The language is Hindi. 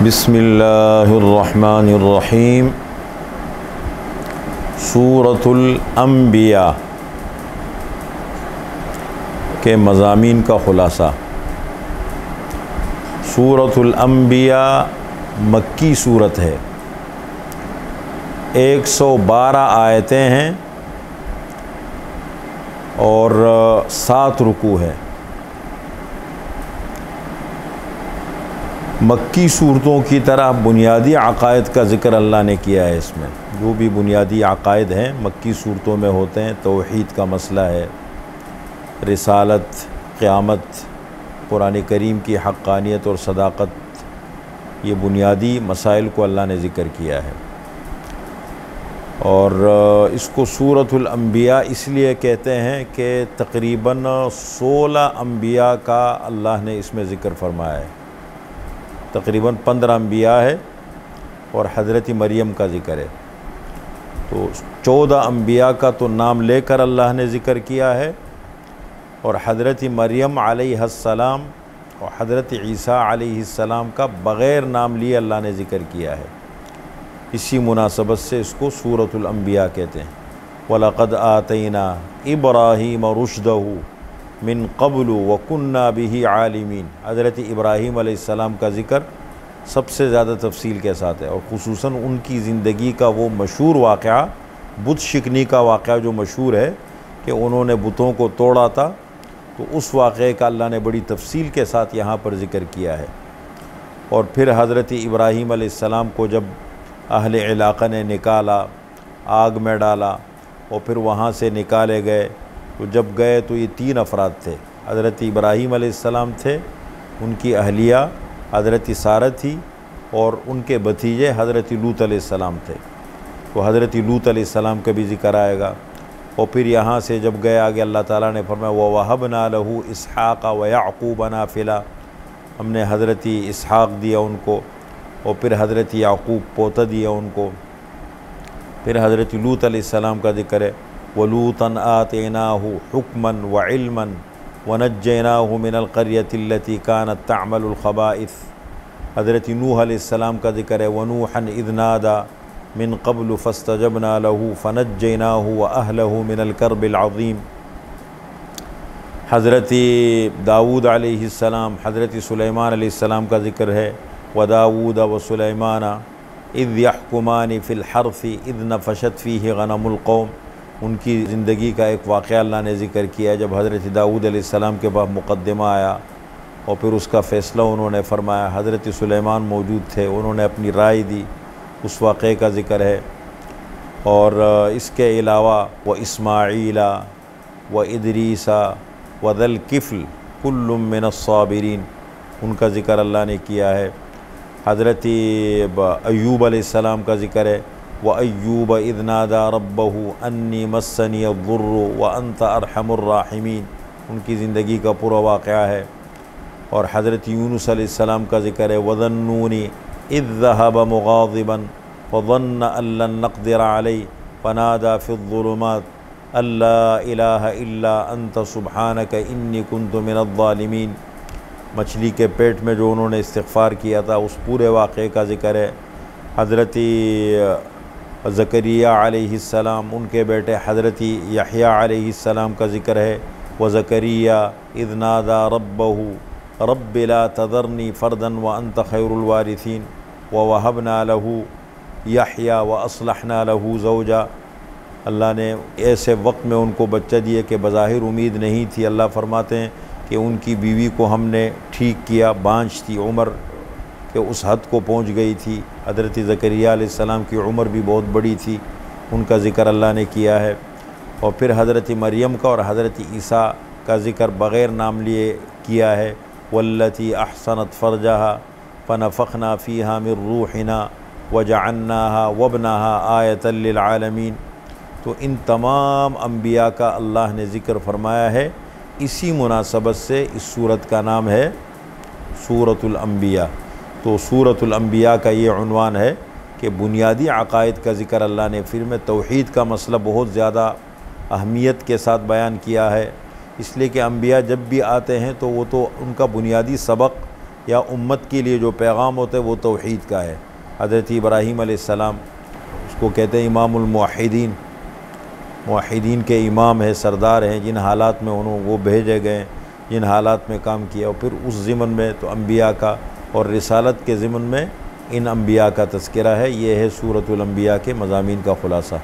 बिस्मिल्लाहिर्रहमानिर्रहीम। सूरतुल अंबिया के मज़ामीन का खुलासा। सूरतुल अंबिया मक्की सूरत है, 112 आयतें हैं और 7 रुकू है। मक्की सूरतों की तरह बुनियादी अक़ायद का ज़िक्र अल्लाह ने किया है। इसमें जो भी बुनियादी अक़ायद हैं मक्की सूरतों में होते हैं। तौहीद का मसला है, रिसालत, क़यामत, कुरान करीम की हक़्क़ानियत और सदाक़त, ये बुनियादी मसाइल को अल्लाह ने ज़िक्र किया है। और इसको सूरतुल अंबिया इसलिए कहते हैं कि तक़रीबन 16 अंबिया का अल्लाह ने इसमें ज़िक्र फरमाया है। तक़रीबन 15 अंबिया है और हज़रत मरियम का ज़िक्र है। तो 14 अंबिया का तो नाम लेकर अल्लाह ने ज़िक्र किया है और हज़रत मरियम अलैहिस्सलाम और हज़रत ईसा अलैहिस्सलाम का बग़ैर नाम लिए अल्लाह ने ज़िक्र किया है। इसी मुनासबत से इसको सूरतुल अंबिया कहते हैं। वलक़द आतैना इब्राहीम रुश्दहू मिन क़ब्लु व कुन्ना बिही आलिमीन। हज़रत इब्राहीम अलैहिस्सलाम का ज़िक्र सबसे ज़्यादा तफसील के साथ है और ख़ुसूसन उनकी ज़िंदगी का वो मशहूर वाक़या, बुत शिकनी का वाक़या जो मशहूर है कि उन्होंने बुतों को तोड़ा था, तो उस वाक़े का अल्लाह ने बड़ी तफसील के साथ यहाँ पर ज़िक्र किया है। और फिर हज़रत इब्राहीम अलैहिस्सलाम को जब अहले इलाक़ा ने निकाला, आग में डाला और फिर वहाँ से निकाले गए, तो जब गए तो ये 3 अफराद थे। हज़रत इब्राहीम अलैहिस्सलाम थे, उनकी अहलिया हज़रत सारा थी और उनके भतीजे हज़रत लूत अलैहिस्सलाम थे। तो हज़रत लूत अलैहिस्सलाम का भी ज़िक्र आएगा। और फिर यहाँ से जब गए आगे अल्लाह ताला ने फरमाया व वहबना लहू इसहाक़ व याक़ूब नाफ़िला, हमने हज़रत इसहाक़ दिया उनको और फिर हज़रत याक़ूब पोता दिया उनको। फिर हज़रत लूत अलैहिस्सलाम का ज़िक्र है वलूतन आतैनाहु हुक्मन व इल्मन व नज्जैनाहु मिनल क़र्यतिल्लती कानत तअमलुल ख़बाइस। हज़रत नूह अलैहिस्सलाम का ज़िक्र है वनूहन इज़ नादा मिन क़ब्लु फ़स्तजबना लहू फ़नज्जैनाहु व अहलहु मिनल कर्बिल अज़ीम। हज़रत दाऊद अलैहिस्सलाम, हज़रत सुलैमान अलैहिस्सलाम का ज़िक्र है व दाऊद व सुलैमाना इज़ यहकुमानि फ़िल हर्सी इज़ नफ़शत फ़ीहि गनमुल क़ौम। उनकी ज़िंदगी का एक वाक़या अल्लाह ने ज़िक्र किया जब हज़रत दाऊद अलैहिस्सलाम के पास मुक़द्दमा आया और फिर उसका फ़ैसला उन्होंने फ़रमाया। हज़रत सुलैमान मौजूद थे, उन्होंने अपनी राय दी, उस वाक़े का ज़िक्र है। और इसके अलावा व इस्माईला व इदरीसा व ज़ल किफ़्ल कुल्लुम मिनस्साबिरीन, उनका ज़िक्र अल्लाह ने किया है। हज़रत अय्यूब अलैहिस्सलाम का ज़िक्र है व अय्यूब इज़ नादा रब्बहू अन्नी मस्सनी अद्दुर्रु व अंत अरहमुर राहिमीन, उनकी ज़िंदगी का पूरा वाक़या है। और हज़रत यूनुस अलैहिस्सलाम का ज़िक्र है वज़न्नूनी इज़ ज़हब मुग़ाज़िबन फ़ज़न्न अल्लन नक़दिर अलैहि फ़नादा फ़िज़्ज़ुलुमात अल्ला इलाहा इल्ला अंत सुब्हानक इन्नी कुन्तु मिनज़्ज़ालिमीन। मछली के पेट में जो उन्होंने इस्तिग़फ़ार किया था उस पूरे वाक़े का ज़िक्र है। हज़रत ज़करिया अलैहिस्सलाम, उनके बेटे हज़रत यहया अलैहिस्सलाम का ज़िक्र है व ज़करिया इज़ नादा रब्बहू रब्बि ला तज़रनी फ़र्दन व अंत खैरुल वारिसीन व वहबना लहू यहया व अस्लहना लहू ज़ौजा। अल्लाह ने ऐसे वक्त में उनको बच्चा दिए कि बज़ाहिर उम्मीद नहीं थी। अल्लाह फरमाते हैं कि उनकी बीवी को हमने ठीक किया, बांझ थी, उम्र कि उस हद को पहुंच गई थी। हज़रत ज़करिया अलैहिस्सलाम की उम्र भी बहुत बड़ी थी, उनका ज़िक्र अल्लाह ने किया है। और फिर हज़रत मरियम का और हज़रत ईसा का ज़िक्र बग़ैर नाम लिए किया है। वल्लती अहसनत फ़रजहा फ़नफ़ख़ना फ़ीहा मिर रूहिना वजअलनाहा वब्नहा आयतल लिल आलमीन। तो इन तमाम अम्बिया का अल्लाह ने ज़िक्र फरमाया है। इसी मुनासबत से इस सूरत का नाम है सूरतुल अंबिया। तो सूरतुल अंबिया का ये उन्वान है कि बुनियादी अक़ायद का ज़िक्र अल्लाह ने फिर में तौहीद का मसला बहुत ज़्यादा अहमियत के साथ बयान किया है। इसलिए कि अंबिया जब भी आते हैं तो वो तो उनका बुनियादी सबक या उम्मत के लिए जो पैगाम होता है वो तौहीद का है। हज़रत इब्राहीम अलैहिस्सलाम, उसको कहते हैं इमामुल मुवहिदीन, मुवहिदीन के इमाम है, सरदार हैं, जिन हालात में उन्होंने वो भेजे गए, जिन हालात में काम किया। और फिर उस ज़िमन में तो अम्बिया का और रिसालत के ज़िमन में इन अम्बिया का तज़किरा है। ये है सूरत अल अंबिया के मज़ामीन का खुलासा।